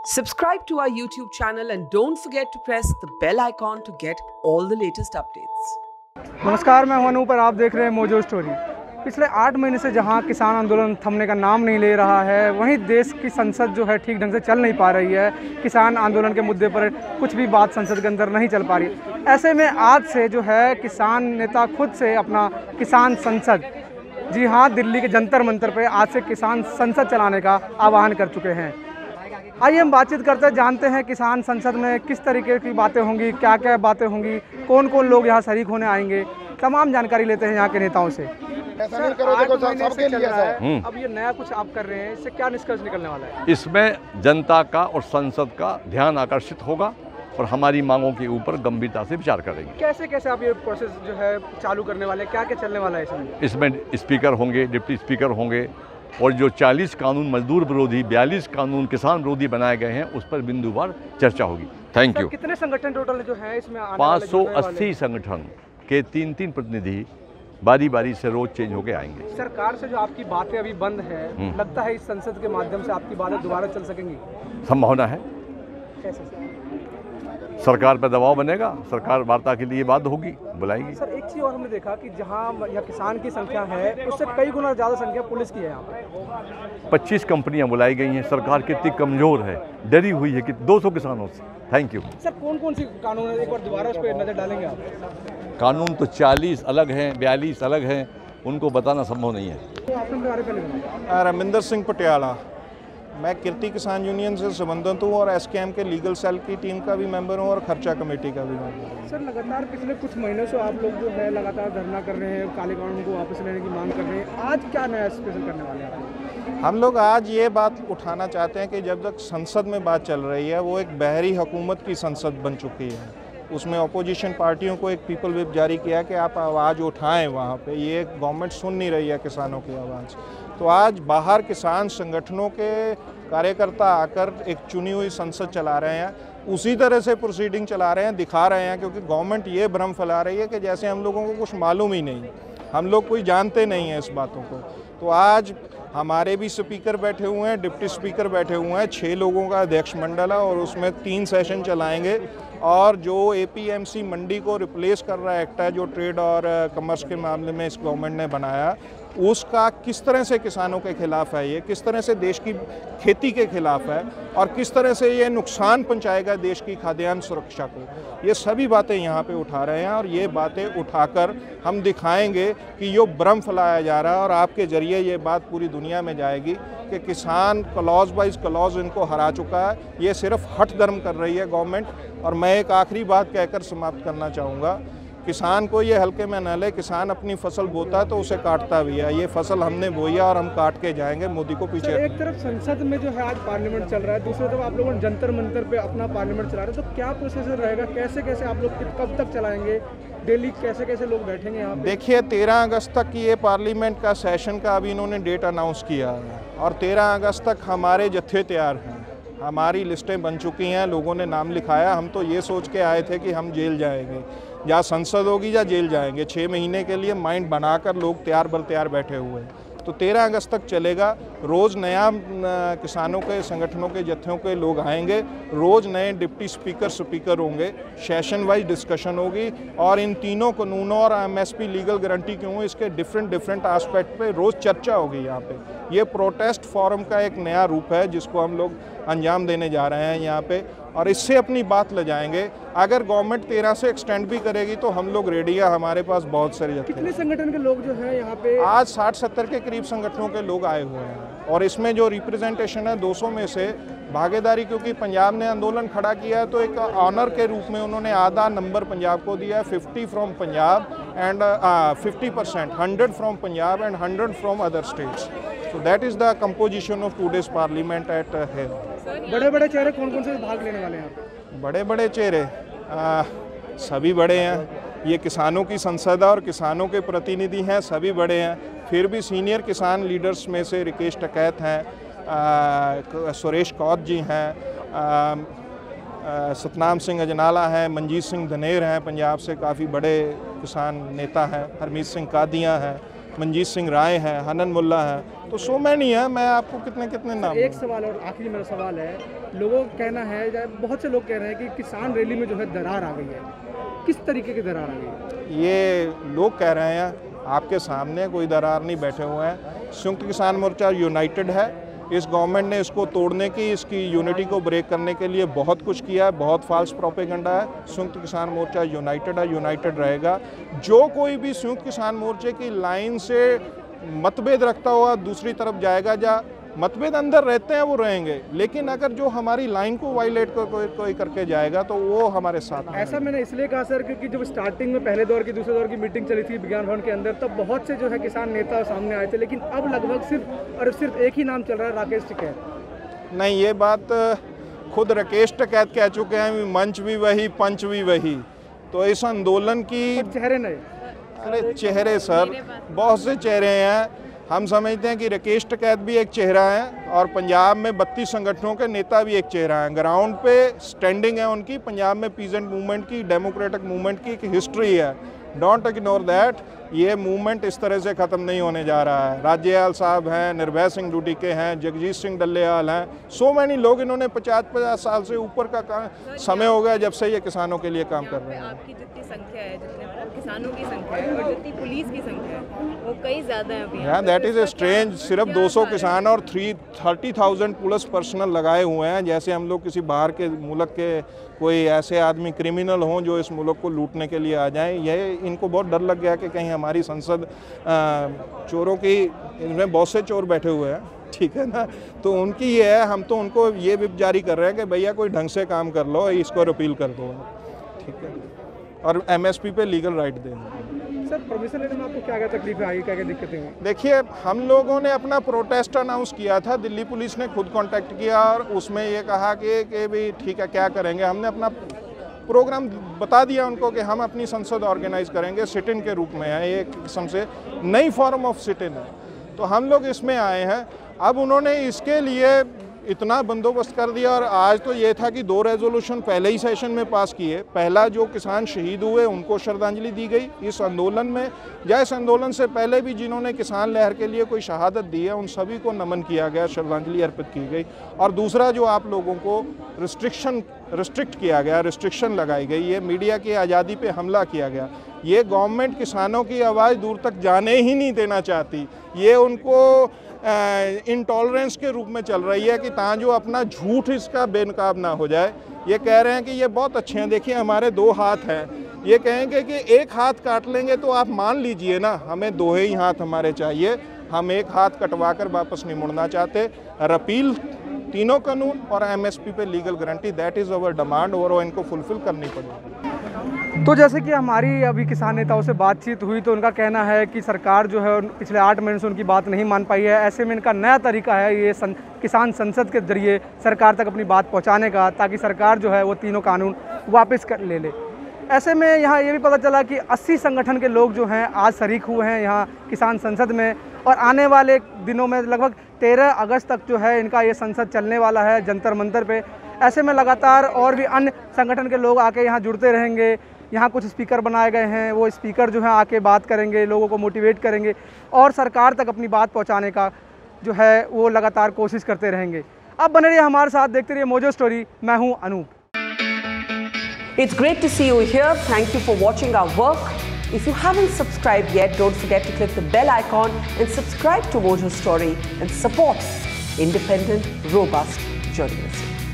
Subscribe to our YouTube channel and don't forget to press the bell icon to get all the latest updates. नमस्कार, मैं हूं अनूप और आप देख रहे हैं मोजो स्टोरी। पिछले 8 महीने से जहां किसान आंदोलन थमने का नाम नहीं ले रहा है, वहीं देश की संसद जो है ठीक ढंग से चल नहीं पा रही है। किसान आंदोलन के मुद्दे पर कुछ भी बात संसद के अंदर नहीं चल पा रही। ऐसे में आज से जो है किसान नेता खुद से अपना किसान संसद, जी हाँ, दिल्ली के जंतर मंतर पर आज से किसान संसद चलाने का आह्वान कर चुके हैं। आइए हम बातचीत करते हैं, जानते हैं किसान संसद में किस तरीके की बातें होंगी, क्या क्या बातें होंगी, कौन कौन लोग यहाँ शरीक होने आएंगे, तमाम जानकारी लेते हैं यहाँ के नेताओं से। ऐसा नहीं करो, देखो सबके लिए है। अब ये नया कुछ आप कर रहे हैं, इससे क्या निष्कर्ष निकलने वाला है? इसमें जनता का और संसद का ध्यान आकर्षित होगा और हमारी मांगों के ऊपर गंभीरता से विचार करेंगे। कैसे कैसे आप ये प्रोसेस जो है चालू करने वाले हैं, क्या क्या चलने वाला है इसमें स्पीकर होंगे, डिप्टी स्पीकर होंगे और जो 40 कानून मजदूर विरोधी, 42 कानून किसान विरोधी बनाए गए हैं, उस पर बिंदुवार चर्चा होगी। Thank you. कितने संगठन टोटल जो है इसमें? 580 संगठन के 3-3 प्रतिनिधि बारी बारी से रोज चेंज होके आएंगे। सरकार से जो आपकी बातें अभी बंद है, लगता है इस संसद के माध्यम से आपकी बातें दोबारा चल सकेंगी? संभावना है। कैसे? सरकार पर दबाव बनेगा, सरकार वार्ता के लिए बात होगी, बुलाएगी। सर, एक चीज़ और हमने देखा कि जहां यह किसान की संख्या है, उससे कई गुना ज़्यादा संख्या पुलिस की है यहाँ पर। 25 कंपनियां बुलाई गई हैं। सरकार कितनी कमज़ोर है, डरी हुई है कि 200 किसानों से। Thank you. सर, कौन कौन सी कानून है, एक बार दोबारा उस पर नज़र डालेंगे आप? कानून तो 40 अलग हैं, 42 अलग हैं, उनको बताना संभव नहीं है। तो आपने बारे पहले रमिंदर सिंह पटियाला, मैं कीर्ति किसान यूनियन से संबंधित हूँ और एसकेएम के लीगल सेल की टीम का भी मेंबर हूँ और खर्चा कमेटी का भी मेंबर हूँ। सर, लगातार पिछले कुछ महीनों से आप लोग जो है लगातार धरना कर रहे हैं, काले कानून को वापस लेने की मांग कर रहे हैं। आज क्या नया स्पेशल करने वाले हैं? हम लोग आज ये बात उठाना चाहते हैं कि जब तक संसद में बात चल रही है, वो एक बहरी हुकूमत की संसद बन चुकी है। उसमें अपोजिशन पार्टियों को एक पीपल व्हिप जारी किया कि आप आवाज़ उठाएं वहाँ पे। ये गवर्नमेंट सुन नहीं रही है किसानों की आवाज़। तो आज बाहर किसान संगठनों के कार्यकर्ता आकर एक चुनी हुई संसद चला रहे हैं, उसी तरह से प्रोसीडिंग चला रहे हैं, दिखा रहे हैं, क्योंकि गवर्नमेंट ये भ्रम फैला रही है कि जैसे हम लोगों को कुछ मालूम ही नहीं, हम लोग कोई जानते नहीं हैं इस बातों को। तो आज हमारे भी स्पीकर बैठे हुए हैं, डिप्टी स्पीकर बैठे हुए हैं, 6 लोगों का अध्यक्ष मंडल है और उसमें 3 सेशन चलाएंगे। और जो एपीएमसी मंडी को रिप्लेस कर रहा एक्ट है, जो ट्रेड और कॉमर्स के मामले में इस गवर्नमेंट ने बनाया, उसका किस तरह से किसानों के खिलाफ है, ये किस तरह से देश की खेती के खिलाफ है और किस तरह से ये नुकसान पहुंचाएगा देश की खाद्यान्न सुरक्षा को, ये सभी बातें यहाँ पे उठा रहे हैं। और ये बातें उठाकर हम दिखाएंगे कि ये भ्रम फैलाया जा रहा है और आपके ज़रिए ये बात पूरी दुनिया में जाएगी कि किसान क्लॉज वाइज क्लॉज इनको हरा चुका है। ये सिर्फ हठ धर्म कर रही है गवर्नमेंट। और मैं एक आखिरी बात कहकर समाप्त करना चाहूँगा, किसान को ये हल्के में न ले। किसान अपनी फसल बोता है तो उसे काटता भी है। ये फसल हमने बोई है और हम काट के जाएंगे। मोदी को पीछे। एक तरफ संसद में जो है आज पार्लियामेंट चल रहा है, दूसरी तरफ आप लोगों ने जंतर मंतर पे अपना पार्लियामेंट चला रहे हैं, तो क्या प्रोसेस रहेगा? कैसे कैसे आप लोग कब तक चलाएंगे? डेली कैसे कैसे लोग बैठेंगे यहाँ पे? देखिए, 13 अगस्त तक ये पार्लियामेंट का सेशन का अभी इन्होंने डेट अनाउंस किया है और 13 अगस्त तक हमारे जत्थे तैयार हैं, हमारी लिस्टें बन चुकी हैं, लोगों ने नाम लिखाया। हम तो ये सोच के आए थे कि हम जेल जाएंगे, या संसद होगी या जेल जाएंगे। 6 महीने के लिए माइंड बनाकर लोग तैयार बर तैयार बैठे हुए हैं। तो 13 अगस्त तक चलेगा। रोज़ नया किसानों के संगठनों के जत्थों के लोग आएंगे, रोज़ नए डिप्टी स्पीकर होंगे, सेशन वाइज डिस्कशन होगी और इन तीनों कानूनों और एमएसपी लीगल गारंटी क्यों, इसके डिफरेंट एस्पेक्ट पे रोज़ चर्चा होगी यहाँ पे। ये प्रोटेस्ट फोरम का एक नया रूप है जिसको हम लोग अंजाम देने जा रहे हैं यहाँ पे और इससे अपनी बात ले जाएंगे। अगर गवर्नमेंट 13 से एक्सटेंड भी करेगी तो हम लोग रेडी है, हमारे पास बहुत सारे जत्थे। कितने संगठन के लोग जो हैं यहाँ पे? आज 60-70 के करीब संगठनों के लोग आए हुए हैं और इसमें जो रिप्रेजेंटेशन है 200 में से भागीदारी, क्योंकि पंजाब ने आंदोलन खड़ा किया है तो एक ऑनर के रूप में उन्होंने आधा नंबर पंजाब को दिया है। 50 from Punjab and 50%, 100 from Punjab and 100 from other states. So that is the composition of today's parliament at here. बड़े बड़े चेहरे कौन कौन से भाग लेने वाले हैं? बड़े बड़े चेहरे सभी बड़े हैं। ये किसानों की संसद है और किसानों के प्रतिनिधि हैं, सभी बड़े हैं। फिर भी सीनियर किसान लीडर्स में से रिकेश टकैत हैं, सुरेश कौत जी हैं, सतनाम सिंह अजनाला हैं, मंजीत सिंह धनेर हैं, पंजाब से काफ़ी बड़े किसान नेता हैं, हरमीत सिंह कादियाँ हैं मनजीत सिंह राय हैं, हनन मुल्ला हैं, तो सो मैनी है, मैं आपको कितने कितने नाम। एक सवाल और आखिरी मेरा सवाल है, लोगों का कहना है, बहुत से लोग कह रहे हैं कि किसान रैली में जो है दरार आ गई है, किस तरीके की दरार आ गई है? ये लोग कह रहे हैं, आपके सामने कोई दरार नहीं, बैठे हुए हैं। संयुक्त किसान मोर्चा यूनाइटेड है, इस गवर्नमेंट ने इसको तोड़ने की, इसकी यूनिटी को ब्रेक करने के लिए बहुत कुछ किया है, बहुत फाल्स प्रोपेगेंडा है। संयुक्त किसान मोर्चा यूनाइटेड है, यूनाइटेड रहेगा। जो कोई भी संयुक्त किसान मोर्चे की लाइन से मतभेद रखता हुआ दूसरी तरफ जाएगा, या मतभेद अंदर रहते हैं वो रहेंगे, लेकिन अगर जो हमारी लाइन को वायलेट कोई करके जाएगा तो वो हमारे साथ। ऐसा मैंने इसलिए कहा सर, क्योंकि जब स्टार्टिंग में पहले दौर की दूसरे दौर की मीटिंग चली थी विज्ञान भवन के अंदर, तब बहुत से जो है किसान नेता सामने आए थे, लेकिन अब लगभग सिर्फ एक ही नाम चल रहा है, राकेश टिकैत। नहीं, ये बात खुद राकेश टिकैत कह चुके हैं, मंच भी वही, पंच भी वही। तो इस आंदोलन की चेहरे नए, अरे चेहरे सर, बहुत से चेहरे हैं। हम समझते हैं कि राकेश टिकैत भी एक चेहरा है, और पंजाब में 32 संगठनों के नेता भी एक चेहरा है। ग्राउंड पे स्टैंडिंग है उनकी, पंजाब में पीजेंट मूवमेंट की, डेमोक्रेटिक मूवमेंट की एक हिस्ट्री है। Don't ignore that. ये मूवमेंट इस तरह से ख़त्म नहीं होने जा रहा है। राज्यपाल साहब हैं, निर्भय सिंह डुडिके हैं, जगजीत सिंह डल्लेवाल हैं, सो मैनी लोग, इन्होंने 50 साल से ऊपर का समय हो गया जब से ये किसानों के लिए काम कर रहे हैं। आपकी जितनी संख्या है, जितने किसानों की संख्या है और जितनी पुलिस की संख्या है, वो कई ज़्यादा है अभी। हाँ, दैट इज़ ए स्ट्रेंज। सिर्फ 200 किसान और 30,000 पुलिस पर्सनल लगाए हुए हैं, जैसे हम लोग किसी बाहर के मुल्क के कोई ऐसे आदमी क्रिमिनल हों जो इस मुल्क को लूटने के लिए आ जाएं। ये इनको बहुत डर लग गया कि कहीं हमारी संसद चोरों की, इनमें बहुत से चोर बैठे हुए हैं, ठीक है ना, तो उनकी ये है। हम तो उनको ये विप जारी कर रहे हैं कि भैया कोई ढंग से काम कर लो, इसको रिपील कर दो, ठीक है, और MSP पे लीगल राइट दें। सर, परमिशन लेने में आपको क्या क्या तकलीफें आई, क्या क्या दिक्कतें हुई? देखिए, हम लोगों ने अपना प्रोटेस्ट अनाउंस किया था, दिल्ली पुलिस ने खुद कांटेक्ट किया और उसमें ये कहा कि भी ठीक है, क्या करेंगे। हमने अपना प्रोग्राम बता दिया उनको कि हम अपनी संसद ऑर्गेनाइज करेंगे, सिट इन के रूप में है, ये एक किस्म से नई फॉर्म ऑफ सिट इन है, तो हम लोग इसमें आए हैं। अब उन्होंने इसके लिए इतना बंदोबस्त कर दिया, और आज तो ये था कि 2 रेजोल्यूशन पहले ही सेशन में पास किए। पहला, जो किसान शहीद हुए उनको श्रद्धांजलि दी गई इस आंदोलन में, या इस आंदोलन से पहले भी जिन्होंने किसान लहर के लिए कोई शहादत दी है, उन सभी को नमन किया गया, श्रद्धांजलि अर्पित की गई। और दूसरा, जो आप लोगों को रिस्ट्रिक्ट किया गया, रिस्ट्रिक्शन लगाई गई, ये मीडिया की आज़ादी पे हमला किया गया। ये गवर्नमेंट किसानों की आवाज़ दूर तक जाने ही नहीं देना चाहती। ये उनको इंटॉलरेंस के रूप में चल रही है कि ताकि अपना झूठ इसका बेनकाब ना हो जाए। ये कह रहे हैं कि ये बहुत अच्छे हैं, देखिए हमारे 2 हाथ हैं। ये कहेंगे कि एक हाथ काट लेंगे तो आप मान लीजिए ना, हमें 2 ही हाथ हमारे चाहिए, हम एक हाथ कटवा कर वापस नहीं मुड़ना चाहते। रिपील तीनों कानून और MSP पे legal guarantee, that is our demand, और वो इनको फुलफिल करनी पड़ेगी। तो जैसे कि हमारी अभी किसान नेताओं से बातचीत हुई, तो उनका कहना है कि सरकार जो है पिछले 8 महीने से उनकी बात नहीं मान पाई है। ऐसे में इनका नया तरीका है ये किसान संसद के जरिए सरकार तक अपनी बात पहुंचाने का, ताकि सरकार जो है वो तीनों कानून वापस कर ले। ऐसे में यहाँ ये भी पता चला कि 80 संगठन के लोग जो हैं आज शरीक हुए हैं यहाँ किसान संसद में, और आने वाले दिनों में लगभग 13 अगस्त तक जो है इनका ये संसद चलने वाला है जंतर मंतर पे। ऐसे में लगातार और भी अन्य संगठन के लोग आके यहाँ जुड़ते रहेंगे। यहाँ कुछ स्पीकर बनाए गए हैं, वो स्पीकर जो हैं आके बात करेंगे, लोगों को मोटिवेट करेंगे और सरकार तक अपनी बात पहुँचाने का जो है वो लगातार कोशिश करते रहेंगे। अब बने रहिए हमारे साथ, देखते रहिए मोजो स्टोरी। मैं हूँ Anoop. It's great to see you here. Thank you for watching our work. If you haven't subscribed yet, don't forget to click the bell icon and subscribe to Mojo Story and support independent, robust journalism.